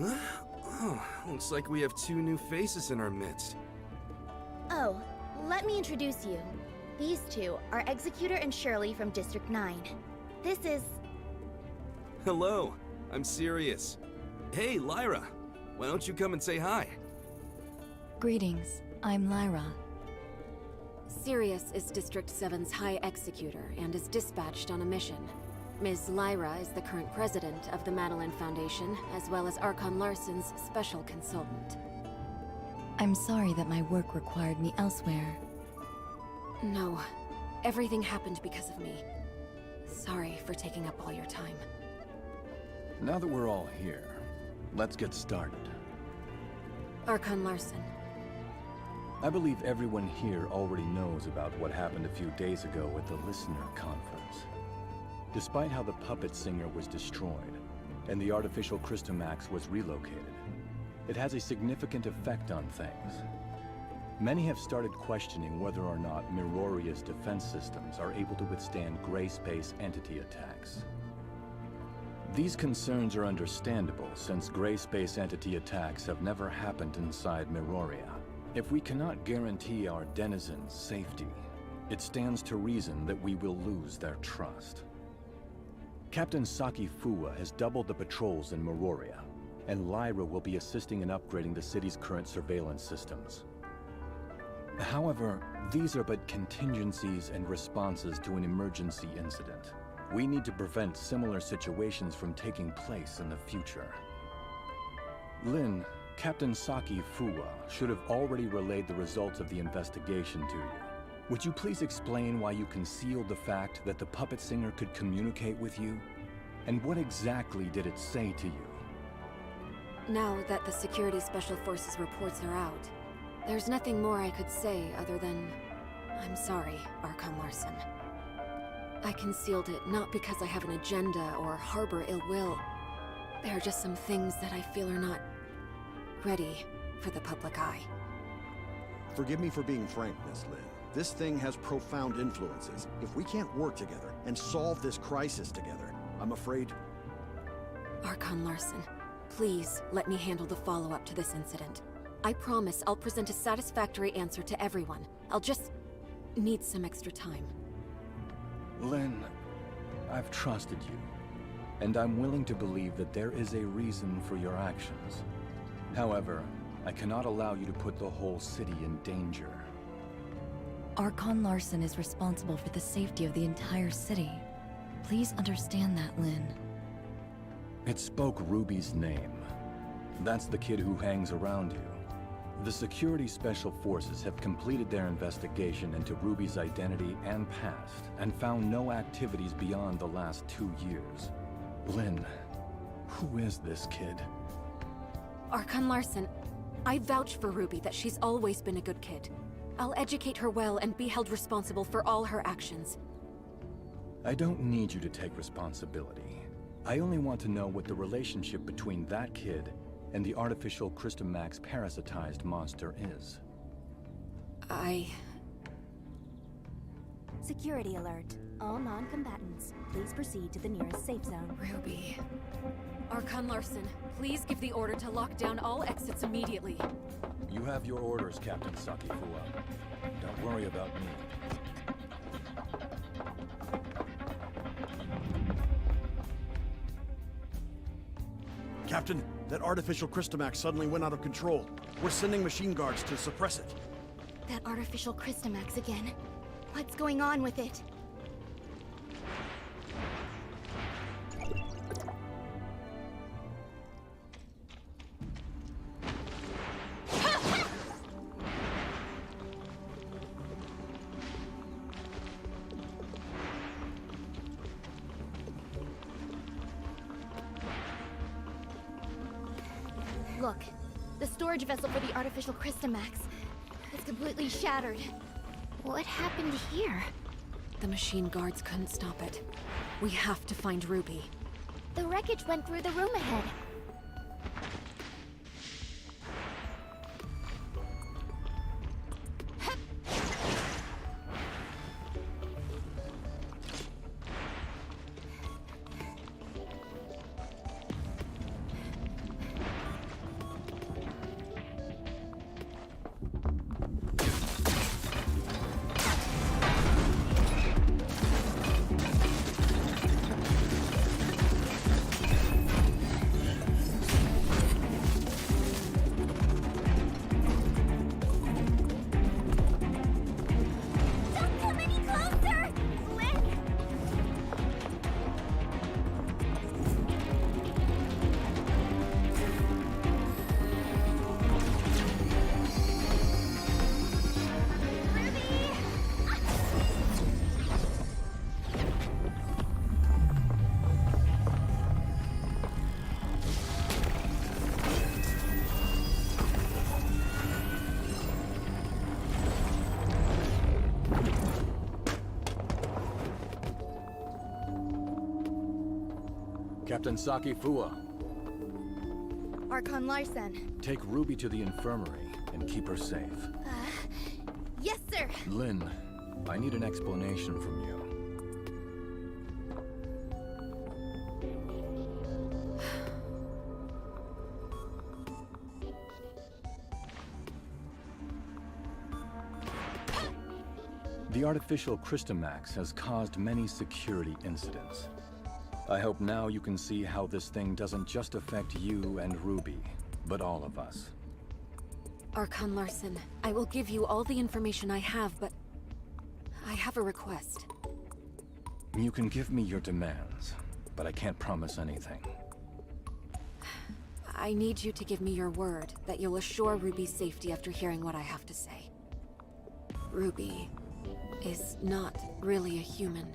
Oh, looks like we have two new faces in our midst. Oh, let me introduce you. These two are Executor and Shirley from District 9. This is... Hello, I'm Sirius. Hey, Lyra, why don't you come and say hi? Greetings, I'm Lyra. Sirius is District 7's High Executor and is dispatched on a mission. Ms. Lyra is the current president of the Madeline Foundation, as well as Archon Larson's special consultant. I'm sorry that my work required me elsewhere. No, everything happened because of me. Sorry for taking up all your time. Now that we're all here, let's get started. Archon Larson. I believe everyone here already knows about what happened a few days ago at the Listener Conference. Despite how the puppet singer was destroyed, and the artificial Christomax was relocated, it has a significant effect on things. Many have started questioning whether or not Miroria's defense systems are able to withstand gray space entity attacks. These concerns are understandable, since gray space entity attacks have never happened inside Miroria. If we cannot guarantee our denizens' safety, it stands to reason that we will lose their trust. Captain Saki Fuwa has doubled the patrols in Miroria, and Lyra will be assisting in upgrading the city's current surveillance systems. However, these are but contingencies and responses to an emergency incident. We need to prevent similar situations from taking place in the future. Lin, Captain Saki Fuwa should have already relayed the results of the investigation to you. Would you please explain why you concealed the fact that the puppet singer could communicate with you? And what exactly did it say to you? Now that the Security Special Forces reports are out, there's nothing more I could say other than... I'm sorry, Archon Larson. I concealed it not because I have an agenda or harbor ill will. There are just some things that I feel are not ready for the public eye. Forgive me for being frank, Miss Lin. This thing has profound influences. If we can't work together and solve this crisis together, I'm afraid... Archon Larson, please let me handle the follow-up to this incident. I promise I'll present a satisfactory answer to everyone. I'll just need some extra time. Lin, I've trusted you, and I'm willing to believe that there is a reason for your actions. However, I cannot allow you to put the whole city in danger. Archon Larson is responsible for the safety of the entire city. Please understand that, Lin. It spoke Ruby's name. That's the kid who hangs around you. The Security Special Forces have completed their investigation into Ruby's identity and past, and found no activities beyond the last 2 years. Lin, who is this kid? Archon Larson, I vouch for Ruby that she's always been a good kid. I'll educate her well and be held responsible for all her actions. I don't need you to take responsibility. I only want to know what the relationship between that kid and the artificial Christomax parasitized monster is. Security alert. All non-combatants, please proceed to the nearest safe zone. Ruby. Archon Larson, please give the order to lock down all exits immediately. You have your orders, Captain Saki Fuwa. Don't worry about me. Captain, that artificial Christomax suddenly went out of control. We're sending machine guards to suppress it. That artificial Christomax again. What's going on with it? Look, the storage vessel for the artificial Christomax is completely shattered. What happened here? The machine guards couldn't stop it. We have to find Ruby. The wreckage went through the room ahead. Captain Saki Fua, Archon Larson. take Ruby to the infirmary and keep her safe. Yes, sir! Lynn, I need an explanation from you. The artificial Christomax has caused many security incidents. I hope now you can see how this thing doesn't just affect you and Ruby, but all of us. Archon Larson, I will give you all the information I have, but I have a request. You can give me your demands, but I can't promise anything. I need you to give me your word that you'll assure Ruby's safety after hearing what I have to say. Ruby is not really a human.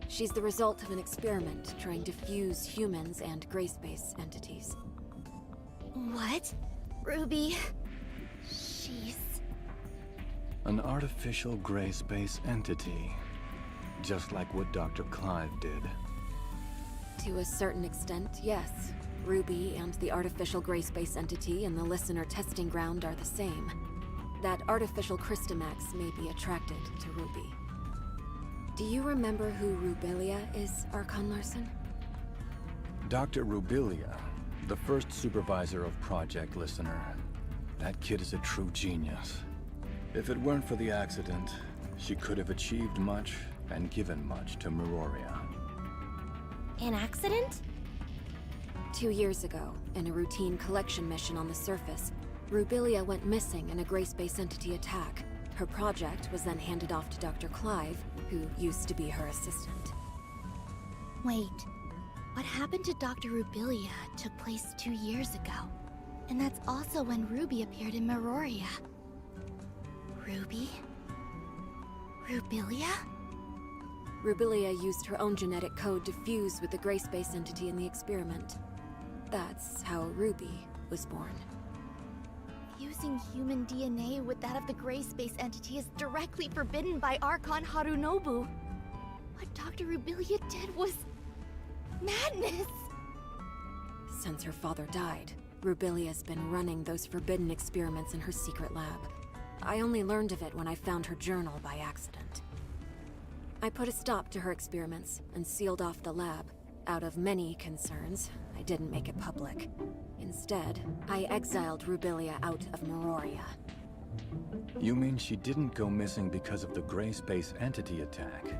She's the result of an experiment trying to fuse humans and gray space entities. What? Ruby... she's... An artificial gray space entity. Just like what Dr. Clive did. To a certain extent, yes. Ruby and the artificial gray space entity in the listener testing ground are the same. That artificial Christomax may be attracted to Ruby. Do you remember who Rubilia is, Archon Larson? Dr. Rubilia, the first supervisor of Project Listener. That kid is a true genius. If it weren't for the accident, she could have achieved much and given much to Meroria. An accident? 2 years ago, in a routine collection mission on the surface, Rubilia went missing in a gray space entity attack. Her project was then handed off to Dr. Clive, who used to be her assistant. Wait, what happened to Dr. Rubilia took place 2 years ago. And that's also when Ruby appeared in Meroria. Ruby? Rubilia? Rubilia used her own genetic code to fuse with the gray space entity in the experiment. That's how Ruby was born. Fusing human DNA with that of the gray space entity is directly forbidden by Archon Harunobu. What Dr. Rubilia did was... madness! Since her father died, Rubilia's been running those forbidden experiments in her secret lab. I only learned of it when I found her journal by accident. I put a stop to her experiments and sealed off the lab. Out of many concerns, I didn't make it public. Instead, I exiled Rubilia out of Meroria. You mean she didn't go missing because of the gray space entity attack,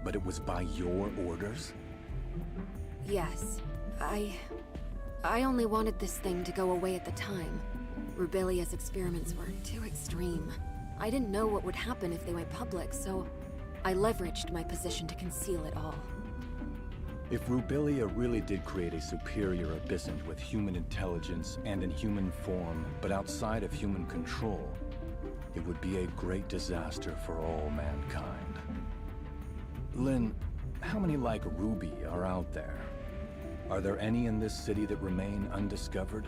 but it was by your orders? Yes, I only wanted this thing to go away at the time. Rubilia's experiments were too extreme. I didn't know what would happen if they went public, so I leveraged my position to conceal it all. If Rubilia really did create a superior abyssant with human intelligence and in human form, but outside of human control, it would be a great disaster for all mankind. Lynn, how many like Ruby are out there? Are there any in this city that remain undiscovered?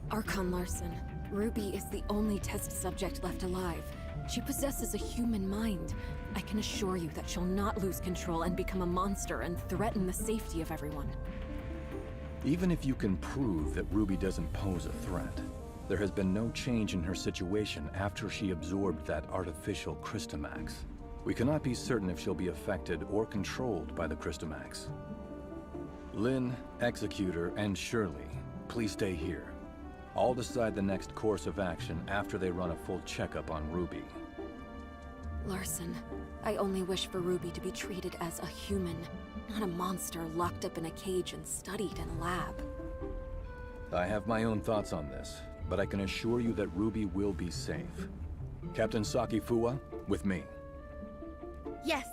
Archon Larson, Ruby is the only test subject left alive. She possesses a human mind. I can assure you that she'll not lose control and become a monster and threaten the safety of everyone. Even if you can prove that Ruby doesn't pose a threat, there has been no change in her situation after she absorbed that artificial Christomax. We cannot be certain if she'll be affected or controlled by the Christomax. Lynn, Executor, and Shirley, please stay here. I'll decide the next course of action after they run a full checkup on Ruby. Larson, I only wish for Ruby to be treated as a human, not a monster locked up in a cage and studied in a lab. I have my own thoughts on this, but I can assure you that Ruby will be safe. Captain Saki Fua, with me. Yes.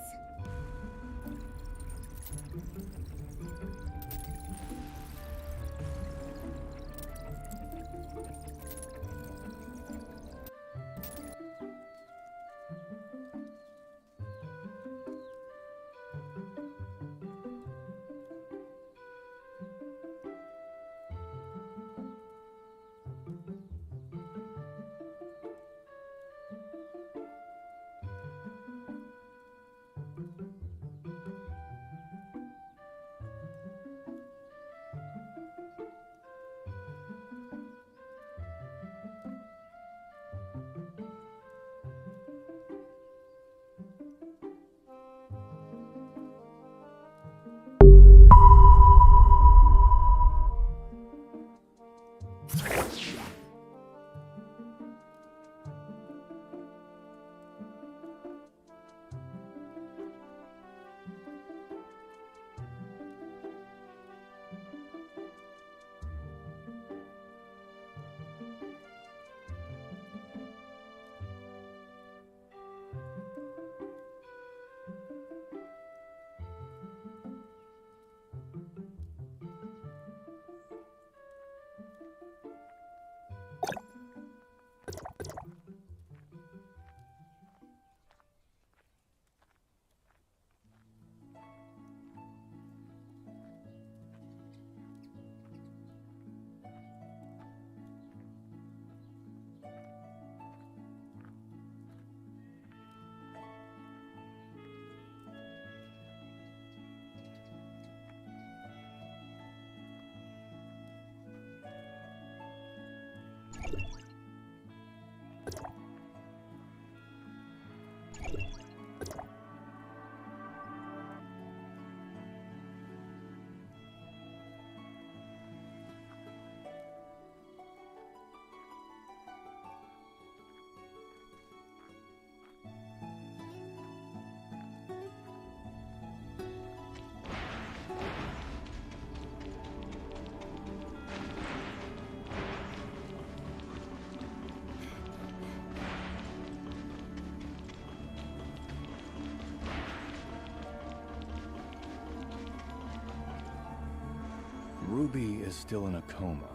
Ruby is still in a coma.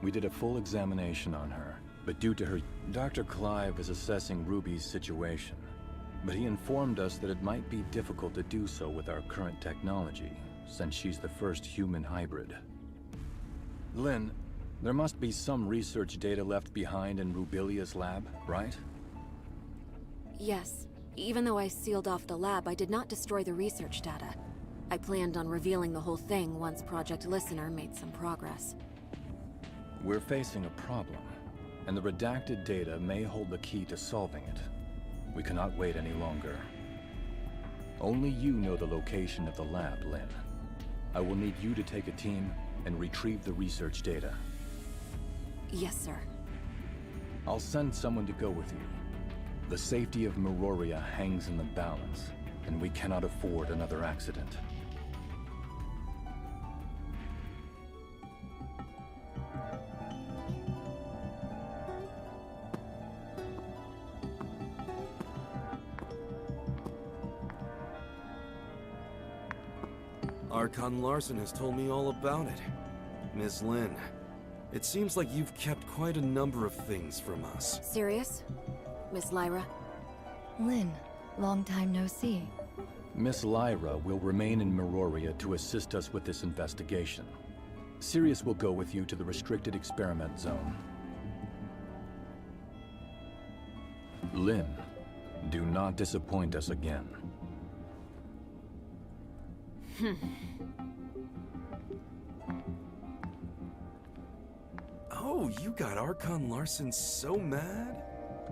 We did a full examination on her, but due to her... Dr. Clive is assessing Ruby's situation. But he informed us that it might be difficult to do so with our current technology, since she's the first human hybrid. Lynn, there must be some research data left behind in Rubilia's lab, right? Yes. Even though I sealed off the lab, I did not destroy the research data. I planned on revealing the whole thing once Project Listener made some progress. We're facing a problem, and the redacted data may hold the key to solving it. We cannot wait any longer. Only you know the location of the lab, Lynn. I will need you to take a team and retrieve the research data. Yes, sir. I'll send someone to go with you. The safety of Meroria hangs in the balance, and we cannot afford another accident. Archon Larson has told me all about it. Miss Lynn, it seems like you've kept quite a number of things from us. Serious? Miss Lyra? Lynn, long time no see. Miss Lyra will remain in Meroria to assist us with this investigation. Sirius will go with you to the restricted experiment zone. Lynn, do not disappoint us again. Oh, you got Archon Larson so mad?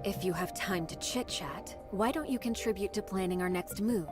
If you have time to chit-chat, why don't you contribute to planning our next move?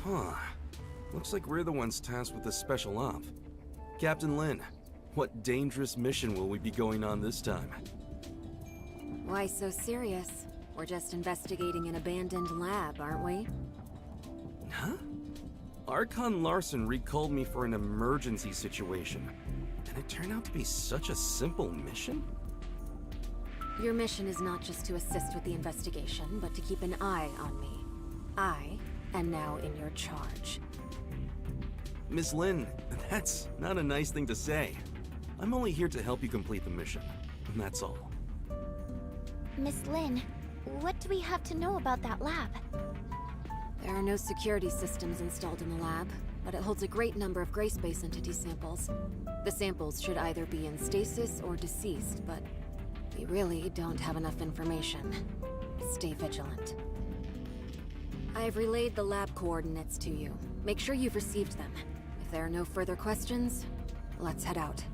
Huh. Looks like we're the ones tasked with this special op. Captain Lin, what dangerous mission will we be going on this time? Why so serious? We're just investigating an abandoned lab, aren't we? Huh? Archon Larson recalled me for an emergency situation, and it turned out to be such a simple mission? Your mission is not just to assist with the investigation, but to keep an eye on me. I am now in your charge. Miss Lin, that's not a nice thing to say. I'm only here to help you complete the mission, and that's all. Miss Lin, what do we have to know about that lab? There are no security systems installed in the lab, but it holds a great number of gray space entity samples. The samples should either be in stasis or deceased, but we really don't have enough information. Stay vigilant. I've relayed the lab coordinates to you. Make sure you've received them. If there are no further questions, let's head out.